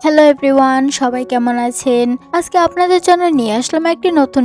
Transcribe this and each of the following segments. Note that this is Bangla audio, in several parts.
হ্যালো এভরিওয়ান, সবাই কেমন আছেন? আজকে আপনাদের জন্য নিয়ে আসলাম একটি নতুন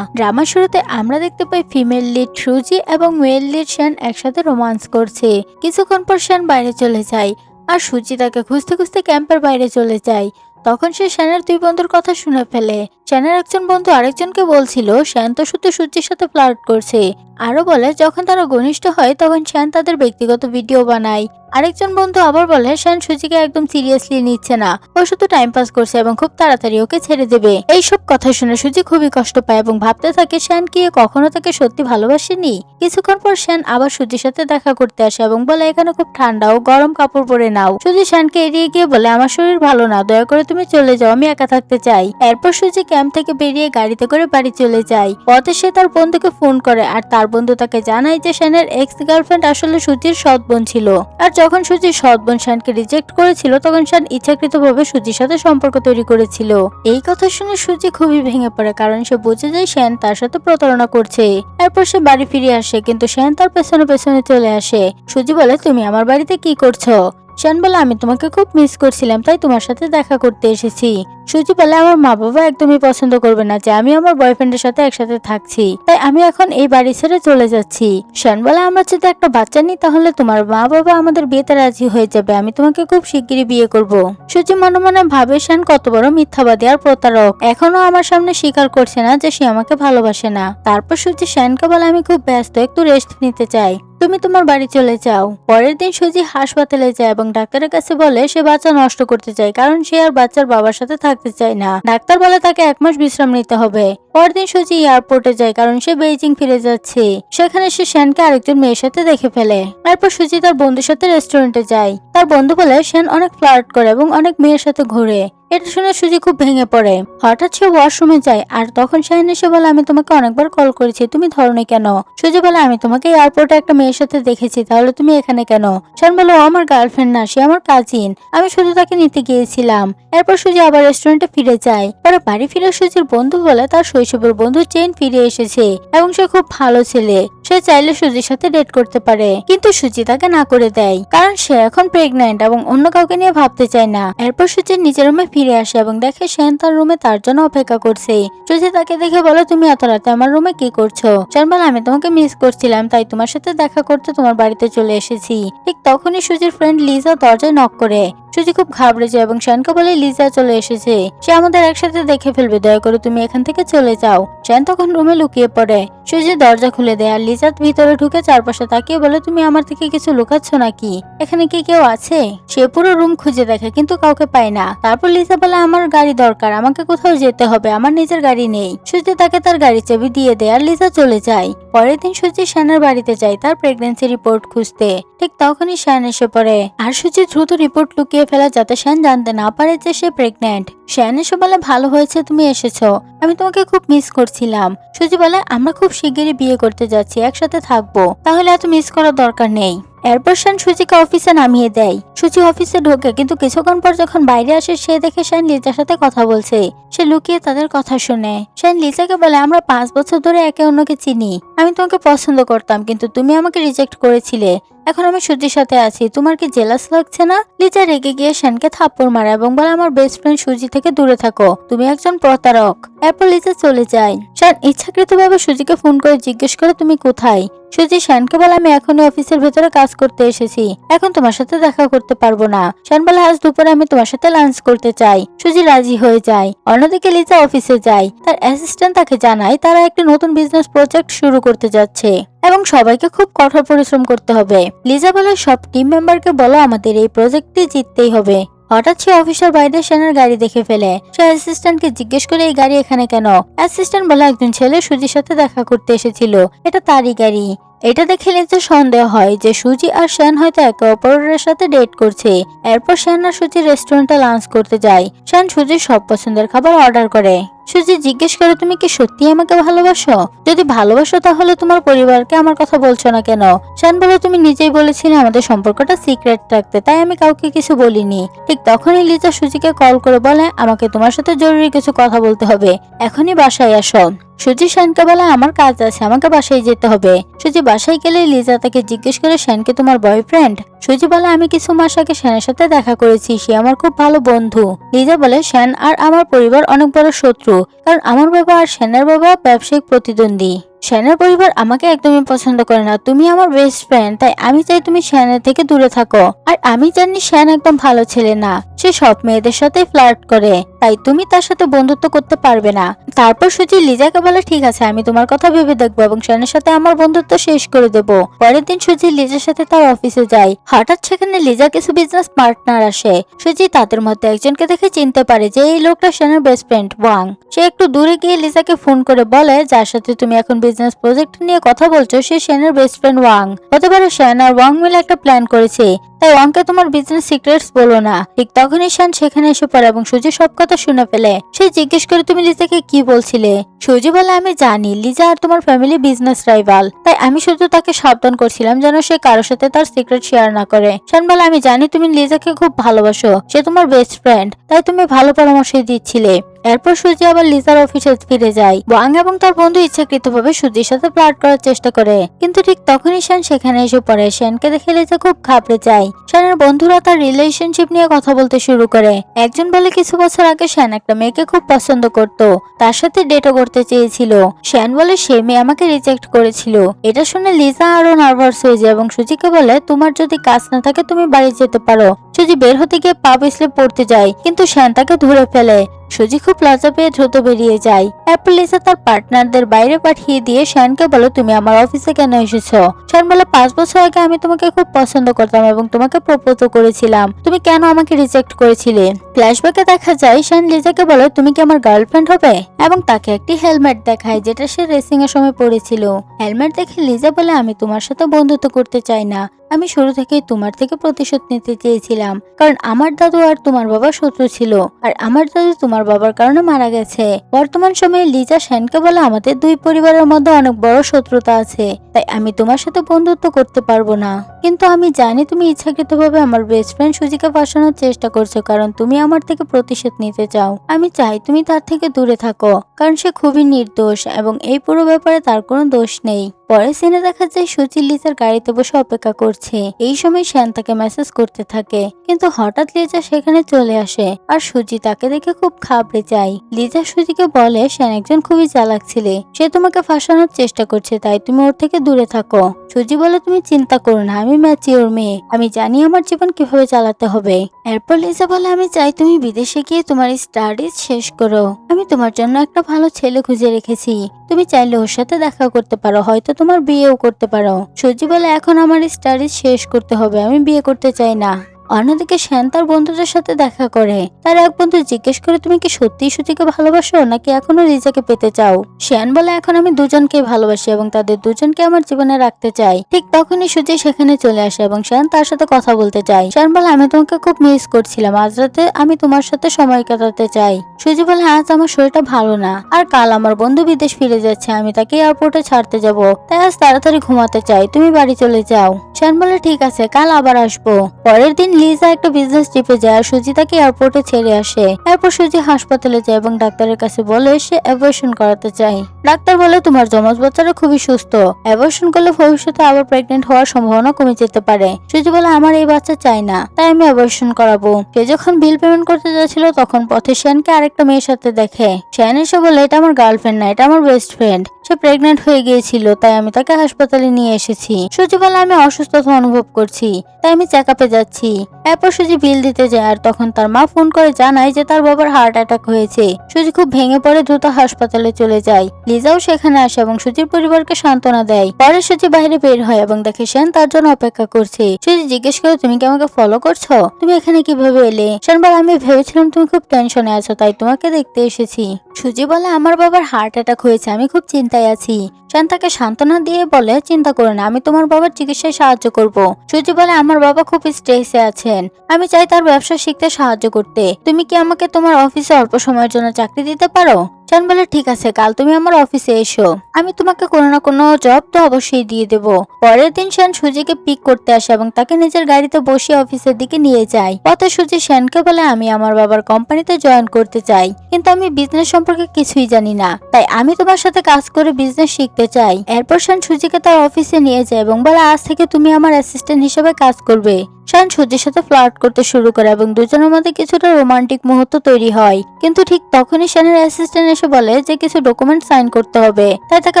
ড্রামা শুরুতে আমরা দেখতে পাই ফিমেল লিড সুজি এবং মেল লিড শ্যান একসাথে রোমান্স করছে। কিছুক্ষণ পর শ্যান বাইরে চলে যায় আর সুজি তাকে খুঁজতে খুঁজতে ক্যাম্পের বাইরে চলে যায়। তখন সে শ্যানের দুই বন্ধুর কথা শুনে ফেলে। শ্যানের একজন বন্ধু আরেকজনকে বলছিল শ্যান তো শুধু সুজির সাথে ফ্লার্ট করছে। আরো বলে যখন তারা ঘনিষ্ঠ হয় তখন শ্যান তাদের ব্যক্তিগত ভিডিও বানায়। আরেকজন বন্ধু আবার বলে শ্যান সুজিকে একদম সিরিয়াসলি নিচ্ছে না, ও শুধু টাইম পাস করছে এবং খুব তাড়াতাড়ি ওকে ছেড়ে দেবে। এইসব কথা শুনে সুজি খুবই কষ্ট পায় এবং ভাবতে থাকে শ্যান কি কখনো তাকে সত্যি ভালোবাসেনি। কিছুক্ষণ পর শ্যান আবার সুজির সাথে দেখা করতে আসে এবং বলে এখানে খুব ঠান্ডা ও গরম কাপড় পরে নাও। সুজি শ্যানকে এড়িয়ে গিয়ে বলে আমার শরীর ভালো না, দয়া করে তুমি চলে যাও, আমি একা থাকতে চাই। এরপর সুজি ক্যাম্প থেকে বেরিয়ে গাড়িতে করে বাড়ি চলে যায়। পথে সে তার বন্ধুকে ফোন করে আর তার বন্ধু তাকে জানায় যে শ্যানের এক্স গার্লফ্রেন্ড আসলে সুজির সৎ বোন ছিল। আর যখন সুজির সৎ বোন শ্যানকে রিজেক্ট করেছিল তখন শ্যান ইচ্ছাকৃতভাবে সুজির সাথে সম্পর্ক তৈরি করেছিল। এই কথা শুনে সুজি খুবই ভেঙে পড়ে, কারণ সে বুঝে যায় শ্যান তার সাথে প্রতারণা করছে। এরপর সে বাড়ি ফিরে আসে, কিন্তু শ্যান তার পেছনে পেছনে চলে আসে। সুজি বলে তুমি আমার বাড়িতে কি করছো? শ্যান বলে আমি তোমাকে খুব মিস করছিলাম, তাই তোমার সাথে দেখা করতে এসেছি। সুজি বলে আমার মা বাবা একদমই পছন্দ করবে না যে আমি আমার বয়ফ্রেন্ডের সাথে একসাথে থাকছি, তাই আমি এখন এই বাড়ি ছেড়ে চলে যাচ্ছি। শ্যান বলে আমরা যদি একটা বাচ্চা নিই তাহলে তোমার মা বাবা আমাদের বিয়েতে রাজি হয়ে যাবে, আমি তোমাকে খুব শিগগিরই বিয়ে করব। সুজি মনে মনে ভাবে শ্যান কত বড় মিথ্যাবাদী আর প্রতারক, এখনো আমার সামনে স্বীকার করছে না যে সে আমাকে ভালোবাসে না। তারপর সুজি শ্যানকে বলে আমি খুব ব্যস্ত, একটু রেস্ট নিতে চাই, তুমি তোমার বাড়ি চলে যাও। পরের দিন সুজি হাসপাতালে যায় এবং ডাক্তারের কাছে বলে সে বাচ্চা নষ্ট করতে চায়, কারণ সে আর বাচ্চার বাবার সাথে থাকতে চায় না। ডাক্তার বলে তাকে 1 মাস বিশ্রাম নিতে হবে। পরের দিন সুজি এয়ারপোর্টে যায়, কারণ সে বেইজিং ফিরে যাচ্ছে। সেখানে সে শ্যানকে আরেকজন মেয়ের সাথে দেখে ফেলে। এরপর সুজি তার বন্ধুর সাথে রেস্টুরেন্টে যায়। তার বন্ধু বলে শ্যান অনেক ফ্লার্ট করে এবং অনেক মেয়ের সাথে ঘুরে। এটা শুনে সুজি খুব ভেঙে পড়ে। হঠাৎ সে ওয়াশরুমে যায় আর তখন শ্যান এসে বলে আমি তোমাকে অনেকবার কল করেছি, তুমি ধরোনি কেন? সুজি বলে আমি তোমাকে এয়ারপোর্টে একটা মেয়ের সাথে দেখেছি, তাহলে তুমি এখানে কেন? শ্যান বলে ও আমার গার্লফ্রেন্ড না, সে আমার কাজিন, আমি শুধু তাকে নিতে গিয়েছিলাম। এরপর সুজি আবার রেস্টুরেন্টে ফিরে যায়। পরে বাড়ি ফিরে সুজির বন্ধু বলে তার শৈশবের বন্ধু চেন ফিরে এসেছে এবং সে খুব ভালো ছেলে, সে চাইলে সুজির সাথে ডেট করতে পারে, কিন্তু সুজি তাকে না করে দেয়, কারণ সে এখন প্রেগন্যান্ট এবং অন্য কাউকে নিয়ে ভাবতে চায় না। এরপর সুজি নিজের রুমে ফিরে আসে এবং দেখে শ্যান তার রুমে তার জন্য অপেক্ষা করছে। সুজি তাকে দেখে বলে তুমি এত রাতে আমার রুমে কি করছো? শ্যান বলে আমি তোমাকে মিস করছিলাম, তাই তোমার সাথে দেখা করতে তোমার বাড়িতে চলে এসেছি। ঠিক তখনই সুজির ফ্রেন্ড লিজা দরজায় নক করে। সুজি খুব ঘাবড়ে যায় এবং শ্যানকে বলে লিজা চলে এসেছে, সে আমাদের একসাথে দেখে ফেলবে, দয়া করে তুমি এখান থেকে চলে যাও। শ্যান তখন রুমে লুকিয়ে পড়ে। সুজি দরজা খুলে দেয় আর লিজা ভিতরে ঢুকে চারপাশে তাকিয়ে বলে তুমি আমার থেকে কিছু লুকাচ্ছ নাকি? এখানে কি কেউ আছে? সে পুরো রুম খুঁজে দেখে কিন্তু কাউকে পায় না। তারপর লিজা বলে আমার গাড়ি দরকার, আমাকে কোথাও যেতে হবে, আমার নিজের গাড়ি নেই। সুজি তাকে তার গাড়ির চাবি দিয়ে দেয় আর লিজা চলে যায়। পরের দিন সুজি শ্যানের বাড়িতে যায় তার প্রেগন্যান্সি রিপোর্ট খুঁজতে। ঠিক তখনই শ্যান এসে পড়ে আর সুজি দ্রুত রিপোর্ট লুকিয়ে ফেলে যাতে শ্যান জানতে না পারে যে সে প্রেগন্যান্ট। শ্যান এসে বলে ভালো হয়েছে তুমি এসেছো, আমি তোমাকে খুব মিস করছিলাম। সুজি বলে আমরা খুব শিগগিরই বিয়ে করতে যাচ্ছি, একসাথে থাকবো, তাহলে এত মিস করার দরকার নেই। এরপর শ্যান সুজিকে অফিসে নামিয়ে দেয়। সুজি অফিসে ঢোকে, কিন্তু কিছুক্ষণ পর যখন বাইরে আসে সে দেখে শ্যান লিজার সাথে কথা বলছে। সে লুকিয়ে তাদের কথা শুনে। শ্যান লিজাকে বলে আমরা 5 বছর ধরে একে অন্যকে চিনি, আমি তোমাকে পছন্দ করতাম কিন্তু তুমি আমাকে রিজেক্ট করেছিলে, এখন আমি সুজির সাথে আছি, তোমার কি জেলাস লাগছে না? লিজা রেগে গিয়ে শ্যানকে থাপ্পড় মারে এবং বলে আমার বেস্ট ফ্রেন্ড সুজি থেকে দূরে থাকো, তুমি একজন প্রতারক। এরপর লিজা চলে যায়। শ্যান ইচ্ছাকৃতভাবে সুজিকে ফোন করে জিজ্ঞেস করে তুমি কোথায়? সুজি শ্যানকে বলে আমি এখনই অফিসের ভেতরে কাজ করতে এসেছি, এখন তোমার সাথে দেখা করতে পারবো না। শ্যান বলে আজ দুপুরে আমি তোমার সাথে লাঞ্চ করতে চাই। সুজি রাজি হয়ে যায়। অন্যদিকে লিজা অফিসে যায়। তার অ্যাসিস্ট্যান্ট তাকে জানায় তারা একটা নতুন বিজনেস প্রজেক্ট শুরু করতে যাচ্ছে এবং সবাইকে খুব কঠোর পরিশ্রম করতে হবে। লিজা বলে সব টিম মেম্বারকে বলো আমাদের এই প্রজেক্টটি জিততেই হবে। হঠাৎ সে অফিসের বাইরে শ্যানের গাড়ি দেখে ফেলে। সে অ্যাসিস্ট্যান্টকে জিজ্ঞেস করে এই গাড়ি এখানে কেন? অ্যাসিস্ট্যান্ট বলে একজন ছেলে সুজির সাথে দেখা করতে এসেছিল, এটা তারই গাড়ি। এটা দেখে লিজার সন্দেহ হয় যে সুজি আর শ্যান হয়তো একে অপরের সাথে ডেট করছে। এরপর শ্যান আর সুজি রেস্টুরেন্টে লাঞ্চ করতে যায়। শ্যান সুজির সব পছন্দের খাবার অর্ডার করে। সুজি জিজ্ঞেস করে তুমি কি সত্যি আমাকে ভালোবাসো? যদি ভালোবাসো তাহলে তোমার পরিবারকে আমার কথা বলছো না কেন? শ্যান বলে তুমি নিজেই বলেছিলে আমাদের সম্পর্কটা সিক্রেট রাখতে, তাই আমি কাউকে কিছু বলিনি। ঠিক তখনই লিজা সুজিকে কল করে বলে আমাকে তোমার সাথে জরুরি কিছু কথা বলতে হবে, এখনই বাসায় আসো। সুজি শ্যানকে বলে আমার কাজ আছে, আমাকে বাসায় যেতে হবে। সুজি বাসায় গেলে লিজা তাকে জিজ্ঞেস করে শ্যানকে তোমার বয়ফ্রেন্ড? সুজি বলে আমি কিছু মাস আগে শ্যানের সাথে দেখা করেছি, সে আমার খুব ভালো বন্ধু। লিজা বলে শ্যান আর আমার পরিবার অনেক বড় শত্রু, কারণ আমার বাবা আর শ্যানের বাবা ব্যবসায়িক প্রতিদ্বন্দ্বী। শ্যানের পরিবার আমাকে একদমই পছন্দ করে না, তুমি আমার বেস্ট ফ্রেন্ড, তাই আমি চাই তুমি শ্যানের থেকে দূরে থাকো। আর আমি জানি শ্যান একদম ভালো ছেলে না, সে সব মেয়েদের সাথে ফ্লার্ট করে, তাই তুমি তার সাথে বন্ধুত্ব করতে পারবে না। তারপর সুজি লিজাকে বলে ঠিক আছে, আমি তোমার কথা ভেবে দেখবো এবং শ্যানের সাথে আমার বন্ধুত্ব শেষ করে দেব। পরের দিন সুজি লিজার সাথে তার অফিসে যায়। হঠাৎ সেখানে লিজা কিছু বিজনেস পার্টনার আসে। সুজি তাদের মধ্যে একজনকে দেখে চিনতে পারে যে এই লোকটা শ্যানের বেস্ট ফ্রেন্ড ওয়াং। সে একটু দূরে গিয়ে লিজাকে ফোন করে বলে যার সাথে তুমি এখন বিজনেস প্রজেক্ট নিয়ে কথা বলছো সে শ্যানের বেস্ট ফ্রেন্ড ওয়াং। হতে পারে শ্যান আর ওয়াং মিলে একটা প্ল্যান করেছে, তাই ওয়াংকে তোমার বিজনেস সিক্রেটস বলো না। ঠিক তখনই শ্যান সেখানে এসে পড়ে এবং সুজি সব কথা শুনে ফেলে। সে জিজ্ঞেস করে তুমি লিজাকে কি বলছিলে? সুজি বলে আমি জানি লিজা আর তোমার ফ্যামিলি বিজনেস রাইভাল, তাই আমি শুধু তাকে সাবধান করছিলাম যেন সে কারোর সাথে তার সিক্রেট শেয়ার না করে। শ্যান বলে আমি জানি তুমি লিজাকে খুব ভালোবাসো, সে তোমার বেস্ট ফ্রেন্ড, তাই তুমি ভালো পরামর্শই দিচ্ছিলে। এরপর সুজি আবার লিজার অফিসে ফিরে যায়। ওয়াং এবং তার বন্ধু ইচ্ছাকৃতভাবে সুজির সাথে ফ্লার্ট করার চেষ্টা করে, কিন্তু ঠিক তখনই শ্যান সেখানে এসে পড়ে। শ্যানকে দেখে লিজা খুব ঘাবড়ে যায়। শ্যানের বন্ধুরা তার রিলেশনশিপ নিয়ে কথা বলতে শুরু করে। একজন বলে কিছু বছর আগে শ্যান একটা মেয়েকে খুব পছন্দ করত, তার সাথে ডেটও করতে চেয়েছিল। শ্যান বলে সে মেয়ে আমাকে রিজেক্ট করেছিল। এটা শুনে লিজা আরো নার্ভাস হয়ে যায় এবং সুজিকে বলে তোমার যদি কাজ না থাকে তুমি বাড়ি যেতে পারো। সুজি বের হতে গিয়ে পা পিছলে পড়তে যায়, কিন্তু শ্যান তাকে ধরে ফেলে। সুজি খুব লজ্জা পেয়ে দ্রুত বেরিয়ে যায়। এরপর লিজা তার পার্টনারদের বাইরে পাঠিয়ে দিয়ে শ্যানকে বলে তুমি আমার অফিসে কেন এসেছো? শ্যান বলে 5 বছর আগে আমি তোমাকে খুব পছন্দ করতাম এবং তোমাকে প্রপোজ করেছিলাম, তুমি কেন আমাকে রিজেক্ট করেছিলে? ফ্ল্যাশব্যাকে দেখা যায় শ্যান লিজাকে বলে তুমি কি আমার গার্লফ্রেন্ড হবে, এবং তাকে একটি হেলমেট দেখায় যেটা সে রেসিং এর সময় পরেছিল। হেলমেট দেখে লিজা বলে আমি তোমার সাথে বন্ধুত্ব করতে চাই না, আমি শুরু থেকেই তোমার থেকে প্রতিশোধ নিতে চেয়েছিলাম, কারণ আমার দাদু আর তোমার বাবা শত্রু ছিল, আর আমার দাদু তোমার বাবার কারণে মারা গেছে। বর্তমান সময়ে লিজা শ্যানকে বলে আমাদের দুই পরিবারের মধ্যে অনেক বড় শত্রুতা আছে, তাই আমি তোমার সাথে বন্ধুত্ব করতে পারবো না। কিন্তু আমি জানি তুমি ইচ্ছাকৃতভাবে আমার বেস্ট ফ্রেন্ড সুজিকে ফাঁসানোর চেষ্টা করছো, কারণ তুমি আমার থেকে প্রতিশোধ নিতে চাও। আমি চাই তুমি তার থেকে দূরে থাকো, কারণ সে খুবই নির্দোষ এবং এই পুরো ব্যাপারে তার কোনো দোষ নেই। পরে সিনে দেখা যায় সুজি লিজার গাড়িতে বসে অপেক্ষা করছে। এই সময় শ্যান তাকে মেসেজ করতে থাকে, কিন্তু হঠাৎ লিজা সেখানে চলে আসে আর সুজি তাকে দেখে খুব ঘাবড়ে যায়। লিজা সুজিকে বলে শ্যান একজন খুবই চালাক ছেলে, সে তোমাকে ফাঁসানোর চেষ্টা করছে, তাই তুমি ওর থেকে দূরে থাকো। সুজি বলে তুমি চিন্তা করো না, আমি ম্যাচিওর মেয়ে, আমি জানি আমার জীবন কিভাবে চালাতে হবে। এরপর লিজা বলে আমি চাই তুমি বিদেশে গিয়ে তোমার স্টাডিজ শেষ করো, আমি তোমার জন্য একটা ভালো ছেলে খুঁজে রেখেছি, তুমি চাইলে ওর সাথে দেখা করতে পারো, হয়তো তোমার বিয়েও করতে পারো। সুজি বলে এখন আমার স্টাডিজ শেষ করতে হবে, আমি বিয়ে করতে চাই না। অন্যদিকে শ্যান তার বন্ধুদের সাথে দেখা করে। তার এক বন্ধু জিজ্ঞেস করে তুমি কি সত্যিই সুজিকে ভালোবাসো নাকি এখনো লিজাকে পেতে চাও? শ্যান বলে এখন আমি দুজনকে ভালোবাসি এবং তাদের দুজনকে আমার জীবনে রাখতে চাই। ঠিক তখনই সুজি সেখানে চলে আসে এবং শ্যান তার সাথে কথা বলতে চায়। শ্যান বলে আমি তোমাকে খুব মিস করছিলাম, আজ রাতে আমি তোমার সাথে সময় কাটাতে চাই। সুজি বলে আজ আমার শরীরটা ভালো না, আর কাল আমার বন্ধু বিদেশ ফিরে যাচ্ছে, আমি তাকে এয়ারপোর্টে ছাড়তে যাব, তাই আজ তাড়াতাড়ি ঘুমাতে চাই, তুমি বাড়ি চলে যাও। শ্যান বলে ঠিক আছে, কাল আবার আসবো। পরের দিন লিজা একটা বিজনেস ট্রিপে যায় আর সুজি তাকে এয়ারপোর্টে ছেড়ে আসে। এরপর সুজি হাসপাতালে যায় এবং ডাক্তারের কাছে বলে সে অ্যাবর্শন করাতে চায়। ডাক্তার বলে তোমার যমজ বাচ্চারা খুবই সুস্থ, অ্যাবর্শন করলে ভবিষ্যতে আবার প্রেগনেন্ট হওয়ার সম্ভাবনা কমে যেতে পারে। সুজি বলে আমার এই বাচ্চা চাই না, তাই আমি অ্যাবর্শন করাবো। সে যখন বিল পেমেন্ট করতে যাচ্ছিল তখন পথে শ্যানকে আরেকটা মেয়ের সাথে দেখে। শ্যান এসে বলে এটা আমার গার্লফ্রেন্ড না, এটা আমার বেস্ট ফ্রেন্ড, সে প্রেগনেন্ট হয়ে গিয়েছিল, তাই আমি তাকে হাসপাতালে নিয়ে এসেছি। সুজি বলে আমি অসুস্থতা অনুভব করছি, তাই আমি চেক আপে যাচ্ছি। এরপর সুজি বিল দিতে যায় আর তখন তার মা ফোন করে জানায় যে তার বাবার হার্ট অ্যাটাক হয়েছে। সুজি খুব ভেঙে পড়ে দ্রুত হাসপাতালে চলে যায়। লিজাও সেখানে আসে এবং সুজির পরিবারকে সান্ত্বনা দেয়। পরে সুজি বাইরে বের হয় এবং দেখে শ্যান তার জন্য অপেক্ষা করছে। সুজি জিজ্ঞেস করে তুমি কি আমাকে ফলো করছো, তুমি এখানে কিভাবে এলে? শ্যান বলে আমি ভেবেছিলাম তুমি খুব টেনশনে আছো, তাই তোমাকে দেখতে এসেছি। সুজি বলে আমার বাবার হার্ট অ্যাটাক হয়েছে, আমি খুব চিন্তায় আছি। শান তাকে সান্ত্বনা দিয়ে বলে, চিন্তা করো না, আমি তোমার বাবার চিকিৎসায় সাহায্য করব। সুজি বলে, আমার বাবা খুব স্ট্রেসে আছেন, আমি চাই তার ব্যবসা শিখতে সাহায্য করতে। তুমি কি আমাকে তোমার অফিসে অল্প সময়ের জন্য চাকরি দিতে পারো? শান বলে, ঠিক আছে, কাল তুমি আমার অফিসে এসো, আমি তোমাকে কোনো না কোনো জব তো অবশ্যই দিয়ে দেব। পরের দিন শান সুজিকে পিক করতে আসে এবং তাকে নিজের গাড়িতে বসিয়ে অফিসের দিকে নিয়ে যায়। পথে সুজি শানকে বলে, আমি আমার বাবার কোম্পানিতে জয়েন করতে চাই, কিন্তু আমি বিজনেস সম্পর্কে কিছুই জানি না, তাই আমি তোমার সাথে কাজ করে বিজনেস শিখতে চাই। এরপর শান সুজিকে তার অফিসে নিয়ে যায় এবং বলে, আজ থেকে তুমি আমার অ্যাসিস্ট্যান্ট হিসেবে কাজ করবে। শান সুজির সাথে ফ্লার্ট করতে শুরু করে এবং দুজনের মধ্যে কিছুটা রোমান্টিক মুহূর্ত তৈরি হয়। কিন্তু ঠিক তখনই শানের অ্যাসিস্ট্যান্ট এসে বলে যে কিছু ডকুমেন্ট সাইন করতে হবে, তাই তাকে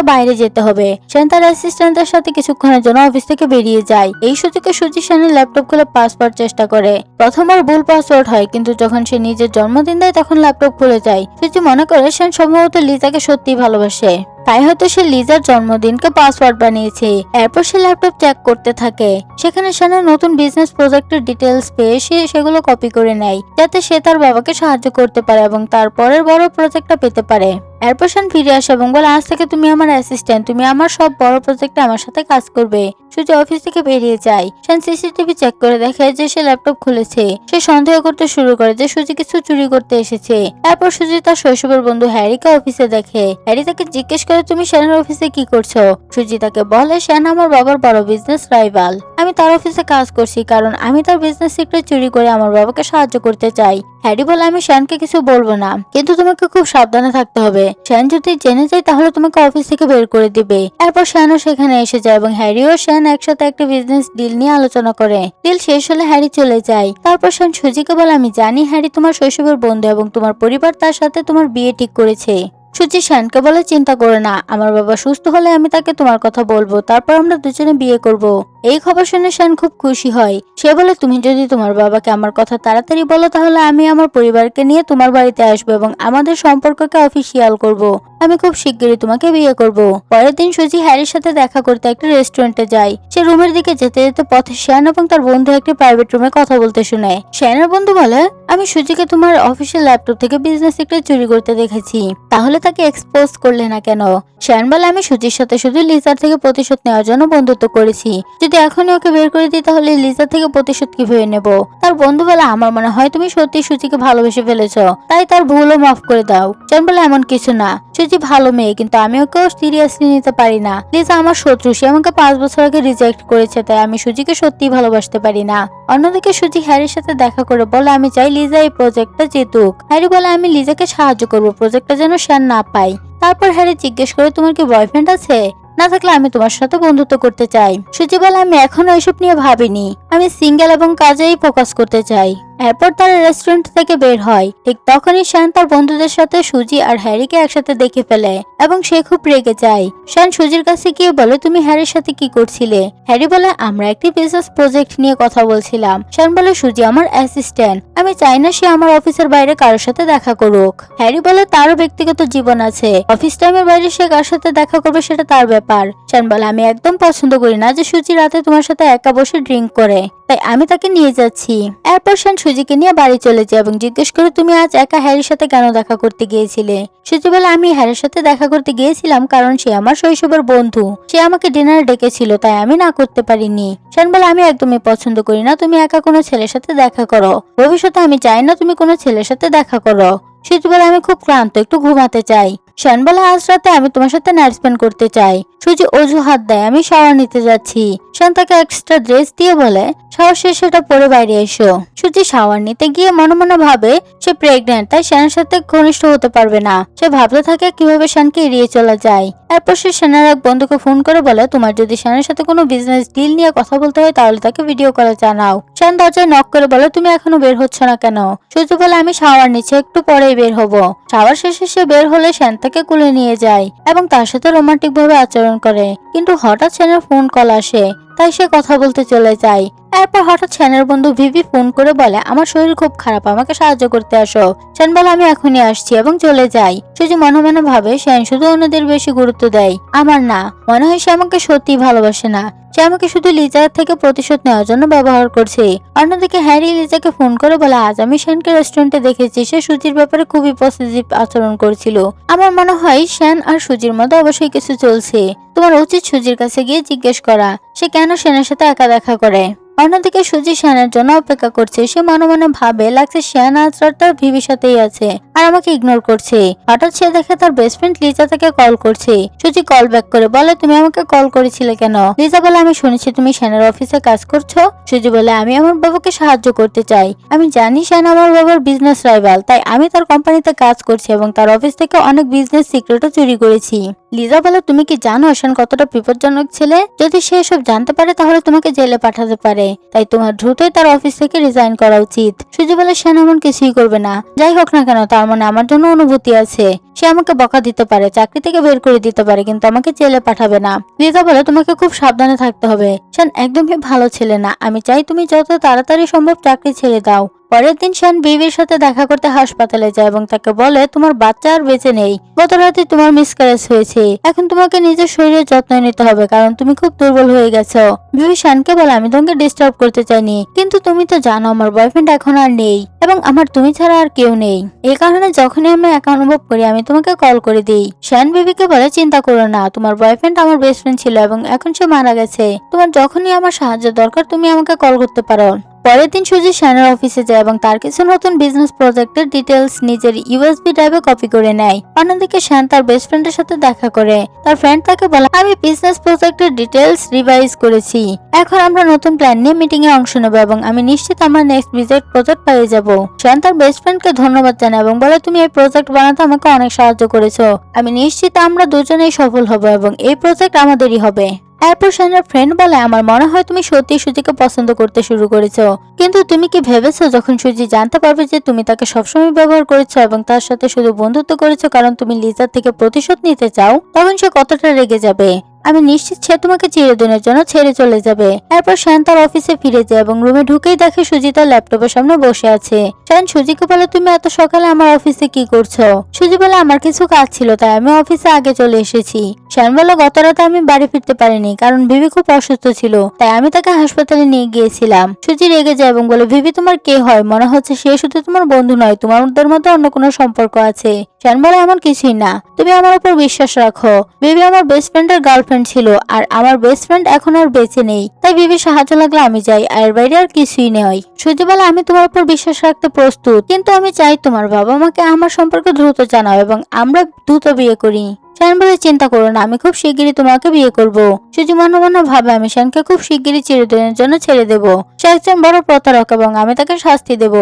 বাইরে যেতে হবে। শান তার অ্যাসিস্ট্যান্টের সাথে কিছুক্ষণের জন্য অফিস থেকে বেরিয়ে যায়। এই সুযোগে সুজি শানের ল্যাপটপ খুলে পাসওয়ার্ড চেষ্টা করে। প্রথমবার ভুল পাসওয়ার্ড হয়, কিন্তু যখন সে নিজের জন্মদিন দেয় তখন ল্যাপটপ খুলে যায়। সুজি মনে করে শান সম্ভবত লিজাকে সত্যিই ভালোবাসে, তাই হয়তো সে লিজার জন্মদিনকে পাসওয়ার্ড বানিয়েছে। এরপর সে ল্যাপটপ চেক করতে থাকে, সেখানে শানের নতুন বিজনেস প্রজেক্টের ডিটেলস পেয়ে সে সেগুলো কপি করে নেয়, যাতে সে তার বাবাকে সাহায্য করতে পারে এবং তারপরের বড় প্রজেক্টটা পেতে পারে। এরপর শান ফিরে আসে এবং বলে, আজ থেকে তুমি আমার অ্যাসিস্ট্যান্ট, তুমি আমার সব বড় প্রজেক্টে আমার সাথে কাজ করবে। সুজি অফিস থেকে বেরিয়ে যায়। শান সিসিটিভি চেক করে দেখে যে সে ল্যাপটপ খুলেছে। সে সন্দেহ করতে শুরু করে যে সুজি কিছু চুরি করতে এসেছে। এরপর সুজি তার শৈশবের বন্ধু হ্যারিকে অফিসে দেখে। হ্যারি তাকে জিজ্ঞেস করে, তুমি শ্যানের অফিসে কি করছো? সুজি তাকে বলে, শ্যান আমার বাবার বড় বিজনেস রাইভাল, আমি তার অফিসে কাজ করছি কারণ আমি তার বিজনেস সিক্রেট চুরি করে আমার বাবাকে সাহায্য করতে চাই। হ্যারি বলে, আমি শ্যানকে কিছু বলবো না, কিন্তু তোমাকে খুব সাবধানে থাকতে হবে। শ্যান যদি জেনে যায় তাহলে তোমাকে অফিস থেকে বের করে দিবে। এরপর শ্যানও সেখানে এসে যায় এবং হ্যারি ও শ্যান একসাথে একটা বিজনেস ডিল নিয়ে আলোচনা করে। ডিল শেষ হলে হ্যারি চলে যায়। তারপর শ্যান সুজিকে বলে, আমি জানি হ্যারি তোমার শৈশবের বন্ধু এবং তোমার পরিবার তার সাথে তোমার বিয়ে ঠিক করেছে। সুজি শ্যানকে বলে, চিন্তা করো না, আমার বাবা সুস্থ হলে আমি তাকে তোমার কথা বলবো, তারপর আমরা দুজনে বিয়ে করব। এই খবর শুনে শ্যান খুব খুশি হয়। সে বলে, তুমি যদি তোমার বাবাকে আমার কথা তাড়াতাড়ি বলো তাহলে আমি আমার পরিবারকে নিয়ে তোমার বাড়িতে আসবো এবং আমাদের সম্পর্ককে অফিসিয়াল করব। আমি খুব শিগগিরই তোমাকে বিয়ে করব। পরের দিন সুজি হ্যারির সাথে দেখা করতে একটা রেস্টুরেন্টে যায়। সে রুমের দিকে যেতে যেতে পথে শ্যান এবং তার বন্ধু একটি প্রাইভেট রুমে কথা বলতে শুনে। শ্যানের বন্ধু বলে, আমি সুজিকে তোমার অফিসের ল্যাপটপ থেকে বিজনেস সিক্রেট চুরি করতে দেখেছি, তাহলে তাকে এক্সপোজ করলে না কেন? শ্যান বলে, আমি সুজির সাথে শুধু লিজার থেকে প্রতিশোধ নেওয়ার জন্য বন্ধুত্ব করেছি, যদি এখনই ওকে বের করে দিই তাহলে লিজার থেকে প্রতিশোধ কিভাবে নেব? তার বন্ধু বলে, আমার মনে হয় তুমি সত্যি সুজিকে ভালোবেসে ফেলেছো, তাই তার ভুলও মাফ করে দাও। শ্যান বলে, এমন কিছু না, সুজি ভালো মেয়ে, কিন্তু আমি ওকে সিরিয়াসলি নিতে পারি না। লিজা আমার শত্রু, সে আমাকে 5 বছর আগে রিজেক্ট করেছে, তাই আমি সুজিকে সত্যিই ভালোবাসতে পারি না। অন্যদিকে সুজি হ্যারির সাথে দেখা করে বলে, আমি চাই লিজা এই প্রজেক্টটা জিতুক। হ্যারি বলে, আমি লিজাকে সাহায্য করবো, প্রজেক্টটা যেন শ্যান না পায়। তারপর হ্যারি জিজ্ঞেস করে, তোমার কি বয়ফ্রেন্ড আছে? না থাকলে আমি তোমার সাথে বন্ধুত্ব করতে চাই। সুজি বলে, আমি এখনো এসব নিয়ে ভাবিনি, আমি সিঙ্গেল এবং কাজেই ফোকাস করতে চাই। এরপর তারা রেস্টুরেন্ট থেকে বের হয়। ঠিক তখনই শ্যান তার বন্ধুদের সাথে সুজি আর হ্যারিকে একসাথে দেখে ফেলে এবং সে খুব রেগে যায়। শ্যান সুজির কাছে গিয়ে বলে, তুমি হ্যারির সাথে কি করছিলে? হ্যারি বলে, আমরা একটি বিজনেস প্রজেক্ট নিয়ে কথা বলছিলাম। শ্যান বলে, সুজি আমার অ্যাসিস্ট্যান্ট, আমি চাই না সে আমার অফিসের বাইরে কারোর সাথে দেখা করুক। হ্যারি বলে, তারও ব্যক্তিগত জীবন আছে, অফিস টাইমের বাইরে সে কার সাথে দেখা করবে সেটা তার ব্যাপার। শ্যান বলে, আমি একদম পছন্দ করি না যে সুজি রাতে তোমার সাথে একা বসে ড্রিঙ্ক করে, তাই আমি তাকে নিয়ে যাচ্ছি। এরপর শ্যান সুজিকে নিয়ে বাড়ি চলে যায় এবং জিজ্ঞেস করে, তুমি আজ একা হ্যারির সাথে কেন দেখা করতে গিয়েছিলে? সুজি বলে, আমি হ্যারির সাথে দেখা করতে গিয়েছিলাম কারণ সে আমার শৈশবের বন্ধু, সে আমাকে ডিনারে ডেকেছিল, তাই আমি না করতে পারিনি। শ্যান বলে, আমি একদমই পছন্দ করি না তুমি একা কোনো ছেলের সাথে দেখা করো, ভবিষ্যতে আমি চাই না তুমি কোনো ছেলের সাথে দেখা করো। সুজি বলে, আমি খুব ক্লান্ত, একটু ঘুমাতে চাই। শ্যান বলে, আজ রাতে আমি তোমার সাথে নাইট স্পেন্ড করতে চাই। সুজি অজুহাত দেয়, আমি শাওয়ার নিতে যাচ্ছি। শ্যান তাকে এক্সট্রা ড্রেস দিয়ে বলে, শাওয়ার শেষে সেটা পরে বাইরে এসো। সুজি শাওয়ার নিতে গিয়ে মনে মনে ভাবে সে প্রেগনেন্ট, তাই শ্যানের সাথে ঘনিষ্ঠ হতে পারবে না। সে ভাবতে থাকে কিভাবে শ্যানকে এড়িয়ে চলা যায়। এরপর সে শ্যানের এক বন্ধুকে ফোন করে বলে, তোমার যদি শ্যানের সাথে কোনো বিজনেস ডিল নিয়ে কথা বলতে হয় তাহলে তাকে ভিডিও কলে জানাও। শ্যান দরজায় নক করে বলে, তুমি এখনো বের হচ্ছ না কেন? সুজি বলে, আমি শাওয়ার নিচ্ছি, একটু পরেই বের হব। শাওয়ার শেষে সে বের হলে শ্যান তাকে কুলে নিয়ে যায় এবং তার সাথে রোমান্টিক ভাবে আচরণ করে, কিন্তু হঠাৎ শ্যানের ফোন কল আসে, তাই সে কথা বলতে চলে যায়। এরপর হঠাৎ শ্যানের বন্ধু ভিভি ফোন করে বলে আমার শরীর খুব খারাপ, আমাকে সাহায্য করতে আসো। শ্যান বলে আমি এখনই আসছি এবং চলে যাই। সুজি মনে মনে ভাবে শ্যান শুধু অন্যদের বেশি গুরুত্ব দেয়, আমার না। মনে হয় সে আমাকে সত্যিই ভালোবাসে না, সে আমাকে শুধু লিজার থেকে প্রতিশোধ নেওয়ার জন্য ব্যবহার করছে। অন্যদিকে হ্যারি লিজাকে ফোন করে বলে আজ আমি শ্যানকে রেস্টুরেন্টে দেখেছি, সে সুজির ব্যাপারে খুবই পজিটিভ আচরণ করছিল। আমার মনে হয় শ্যান আর সুজির মধ্যে অবশ্যই কিছু চলছে। তোমার উচিত সুজির কাছে গিয়ে জিজ্ঞেস করা সে কেন শ্যানের সাথে একা দেখা করে। অন্যদিকে সুজি শ্যানের জন্য অপেক্ষা করছে, সে মনে মনে ভাবে লাগছে শ্যান আজ রাতটা ভিভির সাথেই আছে আর আমাকে ইগনোর করছে। হঠাৎ সে দেখে তার বেস্ট ফ্রেন্ড লিজা তাকে কল করছে। সুজি কল ব্যাক করে বলে তুমি আমাকে কল করেছিলে কেন? লিজা বলে আমি শুনেছি তুমি শ্যানের অফিসে কাজ করছো। সুজি বলে আমি আমার বাবাকে সাহায্য করতে চাই, আমি জানি শ্যান আমার বাবার বিজনেস রাইভাল, তাই আমি তার কোম্পানিতে কাজ করছি এবং তার অফিস থেকে অনেক বিজনেস সিক্রেটও চুরি করেছি। লিজা বলে তুমি কি জানো শ্যান কতটা বিপজ্জনক ছেলে? যদি সে এসব জানতে পারে তাহলে তোমাকে জেলে পাঠাতে পারে, তাই তোমার দ্রুতই তার অফিস থেকে রিজাইন করা উচিত। সুজি বলে শ্যান এমন কিছুই করবে না, যাই হোক না কেন তার মানে আমার জন্য অনুভূতি আছে। সে আমাকে বকা দিতে পারে, চাকরি থেকে বের করে দিতে পারে, কিন্তু আমাকে জেলে পাঠাবে না। লিজা বলে তোমাকে খুব সাবধানে থাকতে হবে, শ্যান একদমই ভালো ছেলে না, আমি চাই তুমি যত তাড়াতাড়ি সম্ভব চাকরি ছেড়ে দাও। পরের দিন শ্যান বিবির সাথে দেখা করতে হাসপাতালে যায় এবং তাকে বলে তোমার বাচ্চা আর বেঁচে নেই, গত রাতে তোমার মিসক্যারেজ হয়েছে, এখন তোমাকে নিজের শরীরের যত্ন নিতে হবে কারণ তুমি খুব দুর্বল হয়ে গেছো। বিবি শ্যানকে বলে আমি তোমাকে ডিস্টার্ব করতে চাইনি, কিন্তু তুমি তো জানো আমার বয়ফ্রেন্ড এখন আর নেই এবং আমার তুমি ছাড়া আর কেউ নেই, এই কারণে যখনই আমি একা অনুভব করি আমি তোমাকে কল করে দিই। শ্যান বিবিকে বলে চিন্তা করো না, তোমার বয়ফ্রেন্ড আমার বেস্ট ফ্রেন্ড ছিল এবং এখন সে মারা গেছে, তোমার যখনই আমার সাহায্য দরকার তুমি আমাকে কল করতে পারো। পরের দিন সুজি শ্যানের অফিসে যায় এবং তার কিছু নতুন বিজনেস প্রজেক্টের ডিটেলস নিজের ইউএসবি ড্রাইভে কপি করে নেয়। অন্যদিকে শ্যান তার বেস্ট ফ্রেন্ডের সাথে দেখা করে, তার ফ্রেন্ড তাকে বলে আমি বিজনেস প্রজেক্টের ডিটেলস রিভাইজ করেছি, এখন আমরা নতুন প্ল্যান নিয়ে মিটিং এ অংশ নেব এবং আমি নিশ্চিত আমার নেক্সট প্রজেক্ট পেয়ে যাব। শ্যান তার বেস্ট ফ্রেন্ডকে ধন্যবাদ জানায় এবং বলে তুমি এই প্রজেক্ট বানাতে আমাকে অনেক সাহায্য করেছো, আমি নিশ্চিত আমরা দুজনেই সফল হব এবং এই প্রজেক্ট আমাদেরই হবে। এরপর শ্যানের ফ্রেন্ড বলে আমার মনে হয় তুমি সত্যি সুজিকে পছন্দ করতে শুরু করেছো, কিন্তু তুমি কি ভেবেছো যখন সুজি জানতে পারবে যে তুমি তাকে সবসময় ব্যবহার করেছো এবং তার সাথে শুধু বন্ধুত্ব করেছো কারণ তুমি লিজার থেকে প্রতিশোধ নিতে চাও, তখন সে কতটা রেগে যাবে। আমি নিশ্চিত সে তোমাকে চিরদিনের জন্য ছেড়ে চলে যাবে। এরপর শ্যান তার অফিসে ফিরে যায় এবং রুমে ঢুকেই দেখে সুজি তার ল্যাপটপের সামনে বসে আছে। শ্যান সুজিকে বলে তুমি এত সকালে আমার অফিসে কি করছো? সুজি বলে আমার কিছু কাজ ছিল তাই আমি অফিসে আগে চলে এসেছি। শ্যান বলে গত রাতে আমি বাড়ি ফিরতে পারিনি কারণ ভিভি খুব অসুস্থ ছিল, তাই আমি তাকে হাসপাতালে নিয়ে গিয়েছিলাম। সুজি রেগে যায় এবং বলে ভিভি তোমার কে হয়? মনে হচ্ছে সে শুধু তোমার বন্ধু নয়, তোমাদের মধ্যে অন্য কোনো সম্পর্ক আছে। শ্যান বলে এমন কিছুই না, তুমি আমার উপর বিশ্বাস রাখো। ভিভি আমার বেস্ট ফ্রেন্ডের গার্লফ্রেন্ড ছিল আর আমার বেস্ট ফ্রেন্ড এখন আর বেঁচে নেই, তাই ভিভির সাহায্য লাগলে আমি যাই, এর বাইরে আর কিছুই নয়। সুজি বলে আমি তোমার উপর বিশ্বাস রাখতে প্রস্তুত, কিন্তু আমি চাই তোমার বাবা মাকে আমার সম্পর্কে দ্রুত জানাও এবং আমরা দ্রুত বিয়ে করি। শ্যান বলে চিন্তা করো না, আমি খুব শিগগিরই তোমাকে বিয়ে করব। সুজি মনে মনে ভাবে আমি শ্যানকে খুব শিগগিরই চিরদিনের জন্য ছেড়ে দেব, সে একজন বড় প্রতারক এবং আমি তাকে শাস্তি দেব।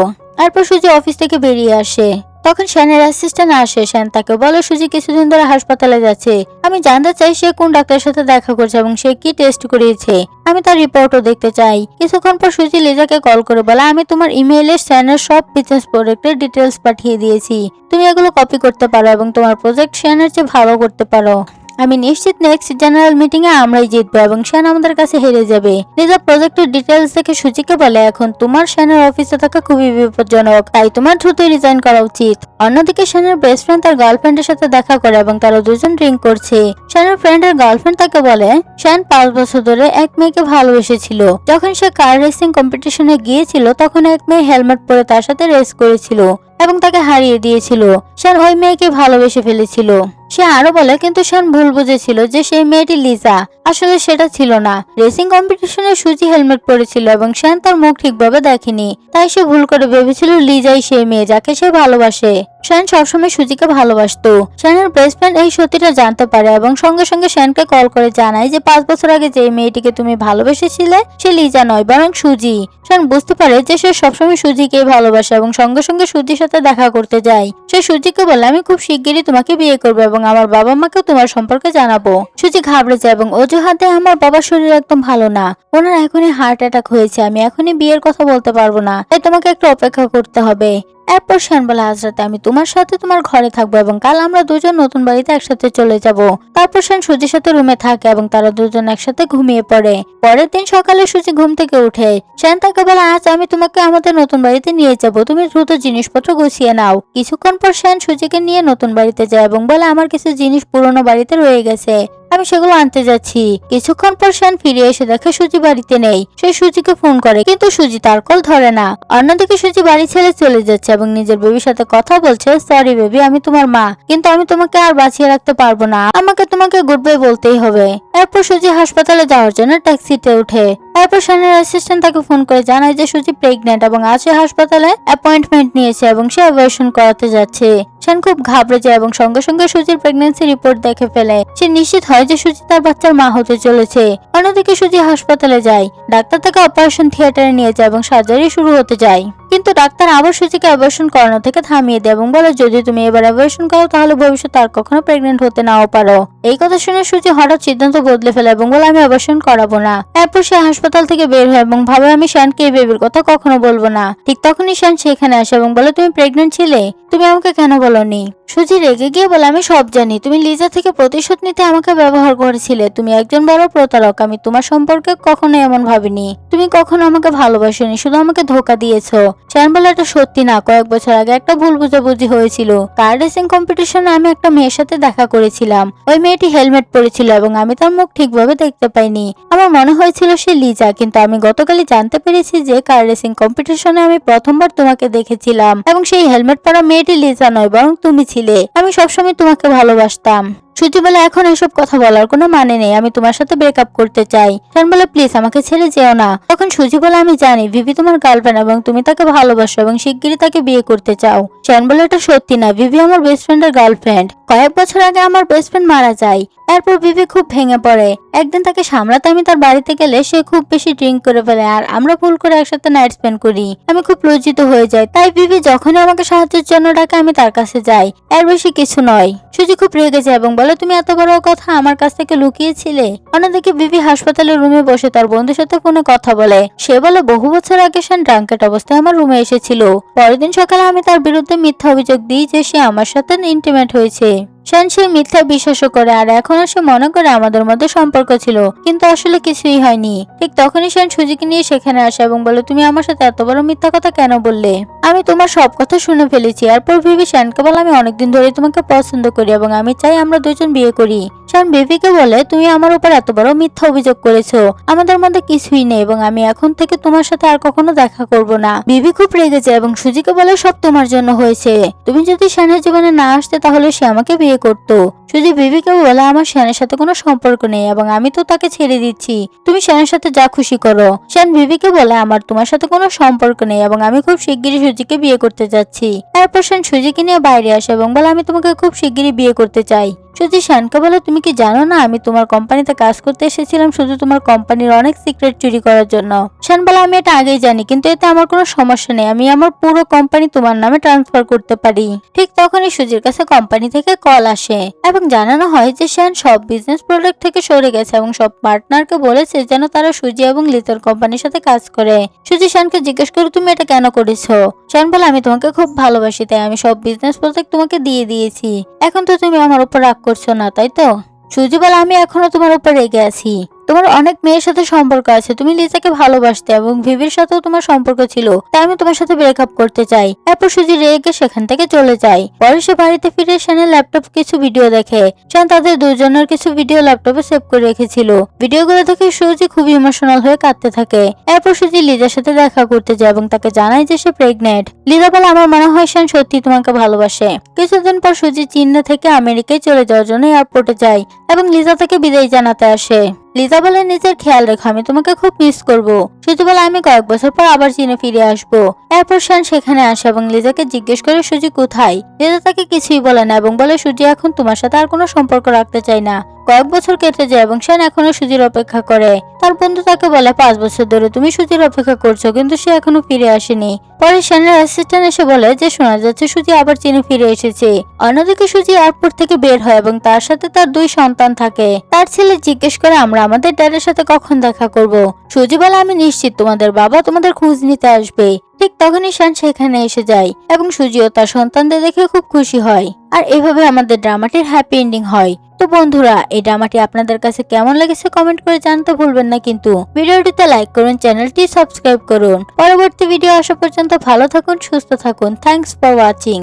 এরপর সুজি অফিস থেকে বেরিয়ে আসে, তখন শ্যানের অ্যাসিস্ট্যান্ট আসে। শ্যান তাকে বলে সুজি কিছুদিন ধরে হাসপাতালে যাচ্ছে, আমি জানতে চাই সে কোন ডাক্তারের সাথে দেখা করছে এবং সে কি টেস্ট করিয়েছে, আমি তার রিপোর্টও দেখতে চাই। কিছুক্ষণ পর সুজি লিজাকে কল করে বলে আমি তোমার ইমেইলে শ্যানের সব বিজনেস প্রজেক্টের ডিটেলস পাঠিয়ে দিয়েছি, তুমি এগুলো কপি করতে পারো এবং তোমার প্রজেক্ট শ্যানের চেয়ে ভালো করতে পারো। আমি নিশ্চিত নেক্সট জেনারেল মিটিং এ আমরাই জিতবো এবং শ্যান আমাদের কাছে হেরে যাবে। লিজা প্রজেক্টের ডিটেলস দেখে সুজিকে বলে এখন তোমার শ্যানের অফিসে থাকা খুবই বিপজ্জনক, তাই তোমার দ্রুত রিজাইন করা উচিত। অন্যদিকে শ্যানের বেস্ট ফ্রেন্ড তার গার্লফ্রেন্ডের সাথে দেখা করে এবং তারা দুজন ড্রিঙ্ক করছে। শ্যানের ফ্রেন্ডের গার্লফ্রেন্ড তাকে বলে শ্যান 5 বছর ধরে এক মেয়েকে ভালোবেসেছিল, যখন সে কার রেসিং কম্পিটিশনে গিয়েছিল তখন এক মেয়ে হেলমেট পরে তার সাথে রেস করেছিল এবং তাকে হারিয়ে দিয়েছিল। শ্যান ওই মেয়েকে ভালোবেসে ফেলেছিল। সে আরো বলে কিন্তু শ্যান ভুল বুঝেছিল যে সেই মেয়েটি লিজা, আসলে সেটা ছিল না। রেসিং কম্পিটিশনে সুজি হেলমেট পরেছিল এবং শ্যান তার মুখ ঠিকভাবে দেখেনি, তাই সে ভুল করে ভেবেছিল লিজাই সেই মেয়ে যাকে সে ভালোবাসে। শ্যান সবসময় সুজিকে ভালোবাসতো। শ্যানের বেস্ট ফ্রেন্ড এই সত্যিটা জানতে পারে এবং সঙ্গে সঙ্গে শ্যানকে কল করে জানায় যে 5 বছর আগে যে মেয়েটিকে তুমি ভালোবেসেছিলে সে লিজা নয় বরং সুজি। শ্যান বুঝতে পারে যে সে সবসময় সুজিকে ভালোবাসে এবং সঙ্গে সঙ্গে সুজির সাথে দেখা করতে যায়। সে সুজিকে বলে আমি খুব শিগগিরই তোমাকে বিয়ে করবো এবং আমার বাবা মাকেও তোমার সম্পর্কে জানাবো। সুজি ঘাবড়ে যায় এবং অজুহাতে আমার বাবার শরীর একদম ভালো না, ওনার এখনই হার্ট অ্যাটাক হয়েছে, আমি এখনই বিয়ের কথা বলতে পারবো না, তাই তোমাকে একটু অপেক্ষা করতে হবে। এরপর শ্যান বলে আজ রাতে আমি তোমার সাথে তোমার ঘরে থাকবো এবং কাল আমরা দুজন নতুন বাড়িতে একসাথে চলে যাব। তারপর শ্যান সুজির সাথে রুমে থাকে এবং তারা দুজন একসাথে ঘুমিয়ে পড়ে। পরের দিন সকালে সুজি ঘুম থেকে উঠে। শ্যান তাকে বলে আজ আমি তোমাকে আমাদের নতুন বাড়িতে নিয়ে যাব, তুমি দ্রুত জিনিসপত্র গুছিয়ে নাও। কিছুক্ষণ পর শ্যান সুজিকে নিয়ে নতুন বাড়িতে যায় এবং বলে আমার কিছু জিনিস পুরোনো বাড়িতে রয়ে গেছে, আমি সেগুলো আনতে যাচ্ছি। কিছুক্ষণ পর শ্যান ফিরে এসে দেখে সুজি বাড়িতে নেই। সে সুজিকে ফোন করে কিন্তু সুজি তার কল ধরে না। অন্যদিকে সুজি বাড়ি ছেড়ে চলে যাচ্ছে এবং নিজের বেবির সাথে কথা বলছে, সরি বেবি, আমি তোমার মা, কিন্তু আমি তোমাকে আর বাঁচিয়ে রাখতে পারবো না, আমাকে তোমাকে গুড বাই বলতেই হবে। এরপর সুজি হাসপাতালে যাওয়ার জন্য ট্যাক্সিতে ওঠে। এরপর শ্যানের অ্যাসিস্ট্যান্ট তাকে ফোন করে জানায় যে সুজি প্রেগনেন্ট এবং আজ সে হাসপাতালে অ্যাপয়েন্টমেন্ট নিয়েছে এবং সে অ্যাবর্শন করাতে যাচ্ছে। শ্যান খুব ঘাবড়ে যায় এবং সঙ্গে সঙ্গে সুজির প্রেগন্যান্সি রিপোর্ট দেখে ফেলে। সে নিশ্চিত হয় যে সুজি তার বাচ্চার মা হতে চলেছে। অন্যদিকে সুজি হাসপাতালে যায়। ডাক্তার তাকে অপারেশন থিয়েটারে নিয়ে যায় এবং সার্জারি শুরু হতে যায়। কিন্তু ডাক্তার আবার সুজিকে অ্যাবর্শন করানো থেকে থামিয়ে দেয় এবং বলে যদি তুমি এবার অ্যাবর্শন করো তাহলে ভবিষ্যতে আর কখনো প্রেগনেন্ট হতে নাও পারো। এই কথা শুনে সুজি হঠাৎ সিদ্ধান্ত বদলে ফেলে এবং বলে আমি অ্যাবর্শন করাবো না। এরপর সে হাসপাতাল থেকে বের হয় এবং ভাবে আমি শ্যানকে এই বেবির কথা কখনো বলবো না। ঠিক তখনই শ্যান সেখানে আসে এবং বলে তুমি প্রেগনেন্ট ছিলে, তুমি আমাকে কেন বলনি? সুজি রেগে গিয়ে বলে আমি সব জানি, তুমি লিজা থেকে প্রতিশোধ নিতে আমাকে ব্যবহার করেছিলে, তুমি একজন বড় প্রতারক, আমি তোমার সম্পর্কে কখনো এমন ভাবিনি, তুমি কখনো আমাকে ভালোবাসোনি, শুধু আমাকে ধোকা দিয়েছো। শ্যান বলে এটা সত্যি না, কয়েক বছর আগে একটা ভুল বুঝাবুঝি হয়েছিল। কার রেসিং কম্পিটিশনে আমি একটা মেয়ের সাথে দেখা করেছিলাম, ওই মেয়েটি হেলমেট পরেছিল এবং আমি তার মুখ ঠিকভাবে দেখতে পাইনি, আমার মনে হয়েছিল সে লিজা, কিন্তু আমি গতকালই জানতে পেরেছি যে কার রেসিং কম্পিটিশনে আমি প্রথমবার তোমাকে দেখেছিলাম এবং সেই হেলমেট পরা মেয়েটি লিজা নয় বরং তুমি ছিলে, আমি সবসময় তোমাকে ভালোবাসতাম। সুজি বলে এখন এসব কথা বলার কোনো মানে নেই, আমি তোমার সাথে ব্রেকআপ করতে চাই। শ্যান বলে প্লিজ আমাকে ছেড়ে যেও না। তখন সুজি বলে আমি জানি ভিভি তোমার গার্লফ্রেন্ড এবং তুমি তাকে ভালোবাসো এবং শিগগিরই তাকে বিয়ে করতে চাও। শ্যান বলে এটা সত্যি না, ভিভি আমার বেস্ট ফ্রেন্ডের গার্লফ্রেন্ড, কয়েক বছর আগে আমার বেস্ট ফ্রেন্ড মারা যায়। এরপর ভিভি খুব ভেঙে পড়ে। একদিন তাকে সামলাতে আমি তার বাড়িতে গেলে সে খুব বেশি ড্রিঙ্ক করে ফেলে আর আমরা ভুল করে একসাথে নাইট স্পেন্ড করি, আমি খুব লজ্জিত হয়ে যাই, তাই ভিভি যখনই আমাকে সাহায্যের জন্য ডাকে আমি তার কাছে যাই, এর বেশি কিছু নয়। সুজি খুব রেগে যায় এবং বলে তুমি এত বড় কথা আমার কাছ থেকে লুকিয়েছিলে। অন্যদিকে ভিভি হাসপাতালের রুমে বসে তার বন্ধুর সাথে ফোনে কথা বলে। সে বলে বহু বছর আগে শ্যান ড্রাঙ্কেট অবস্থায় আমার রুমে এসেছিল, পরের দিন সকালে আমি তার বিরুদ্ধে মিথ্যা অভিযোগ দিই যে সে আমার সাথে ইন্টিমেট হয়েছে। শ্যান সেই মিথ্যা বিশ্বাসও করে আর এখন সে মনে করে আমাদের মধ্যে সম্পর্ক ছিল, কিন্তু আসলে কিছুই হয়নি। ঠিক তখনই শ্যান সুজিকে নিয়ে সেখানে আসে এবং বলে তুমি আমার সাথে এত বড় মিথ্যা কথা কেন বললে, আমি তোমার সব কথা শুনে ফেলেছি। এরপর ভিভি শ্যানকে বলে আমি অনেকদিন ধরে তোমাকে পছন্দ করি এবং আমি চাই আমরা দুজন বিয়ে করি। শ্যান ভিভিকে বলে তুমি আমার উপর এত বড় মিথ্যা অভিযোগ করেছো, আমাদের মধ্যে কিছুই নেই এবং আমি এখন থেকে তোমার সাথে আর কখনো দেখা করব না। ভিভি খুব রেগে যায় এবং সুজিকে বলে সব তোমার জন্য হয়েছে, তুমি যদি শ্যানের জীবনে না আসতে তাহলে সে আমাকে বিয়ে করতো। সুজি ভিভিকে বলে আমার শ্যানের সাথে কোনো সম্পর্ক নেই এবং আমি তো তাকে ছেড়ে দিচ্ছি, তুমি শ্যানের সাথে যা খুশি করো। শ্যান ভিভিকে বলে আমার তোমার সাথে কোনো সম্পর্ক নেই এবং আমি খুব শিগগিরই সুজিকে বিয়ে করতে যাচ্ছি। এরপর শ্যান সুজিকে নিয়ে বাইরে আসে এবং বলে আমি তোমাকে খুব শিগগিরই বিয়ে করতে চাই। সুজি শ্যানকে বলে তুমি কি জানো না আমি তোমার কোম্পানিতে কাজ করতে এসেছিলাম শুধু তোমার কোম্পানির অনেক সিক্রেট চুরি করার জন্য। শ্যান বলে আমি এটা আগেই জানি, কিন্তু এতে আমার কোনো সমস্যা নেই, আমি আমার পুরো কোম্পানি তোমার নামে ট্রান্সফার করতে পারি। ঠিক তখনই সুজির কাছে কোম্পানি থেকে কল আসে এবং জানানো হয় যে শ্যান সব বিজনেস প্রজেক্ট থেকে সরে গেছে এবং সব পার্টনারকে বলেছে যেন তারা সুজি এবং লিজার কোম্পানির সাথে কাজ করে। সুজি শ্যানকে জিজ্ঞেস করে তুমি এটা কেন করেছো? শ্যান বলে আমি তোমাকে খুব ভালোবাসি তাই আমি সব বিজনেস প্রজেক্ট তোমাকে দিয়ে দিয়েছি, এখন তো তুমি আমার উপর রাগ করছো না তাই তো? সুজি বলে আমি এখনো তোমার উপর রেগে আছি, তোমার অনেক মেয়ের সাথে সম্পর্ক আছে, তুমি লিজাকে ভালোবাসতে এবং ভিভির সাথেও তোমার সম্পর্ক ছিল, তাই আমি তোমার সাথে ব্রেকআপ করতে চাই। এরপর সুজি রেগে সেখান থেকে চলে যায়। পরে সে বাড়িতে ফিরে শ্যানের ল্যাপটপ কিছু ভিডিও দেখে। শ্যান তাদের দুজনের কিছু ভিডিও ল্যাপটপে সেভ করে রেখেছিল। ভিডিওগুলো দেখে সুজি খুব ইমোশনাল হয়ে কাঁদতে থাকে। এরপর সুজি লিজার সাথে দেখা করতে যায় এবং তাকে জানায় যে সে প্রেগনেন্ট। লিজা বলে আমার মনে হয় শ্যান সত্যি তোমাকে ভালোবাসে। কিছুদিন পর সুজি চীন থেকে আমেরিকায় চলে যাওয়ার জন্য এয়ারপোর্টে যায় এবং লিজা তাকে বিদায় জানাতে আসে। লিজা বলে নিজের খেয়াল রেখো, আমি তোমাকে খুব মিস করবো। সুজি বলে আমি কয়েক বছর পর আবার চীনে ফিরে আসবো। এরপর শ্যান সেখানে আসে এবং লিজাকে জিজ্ঞেস করে সুজি কোথায়। লিজা তাকে কিছুই বলে না এবং বলে সুজি এখন তোমার সাথে আর কোনো সম্পর্ক রাখতে চাই না। কয়েক বছর কেটে যায় এবং শ্যান এখনো সুজির অপেক্ষা করে। তার বন্ধু তাকে বলে 5 বছর ধরে তুমি সুজির অপেক্ষা করছো কিন্তু সে এখনো ফিরে আসেনি। পরে শানের অ্যাসিস্ট্যান্ট এসে বলে যে শোনা যাচ্ছে সুজি আবার চীনে ফিরে এসেছে। অন্যদিকে সুজি এয়ারপোর্ট থেকে বের হয় এবং তার সাথে তার 2 সন্তান থাকে। তার ছেলে জিজ্ঞেস করে আমরা আমাদের ড্যাডের সাথে কখন দেখা করব। সুজি বলে আমি নিশ্চিত তোমাদের বাবা তোমাদের খোঁজ নিতে আসবে। ঠিক তখনই শান সেখানে এসে যায় এবং সুজিও তার সন্তানদের দেখে খুব খুশি হয়। আর এভাবে আমাদের ড্রামাটির হ্যাপি এন্ডিং হয়। তো বন্ধুরা, এই ড্রামাটি আপনাদের কাছে কেমন লেগেছে কমেন্ট করে জানাতে ভুলবেন না কিন্তু। ভিডিওটিতে লাইক করুন, চ্যানেলটি সাবস্ক্রাইব করুন। পরবর্তী ভিডিও আসা পর্যন্ত ভালো থাকুন, সুস্থ থাকুন। Thanks for watching.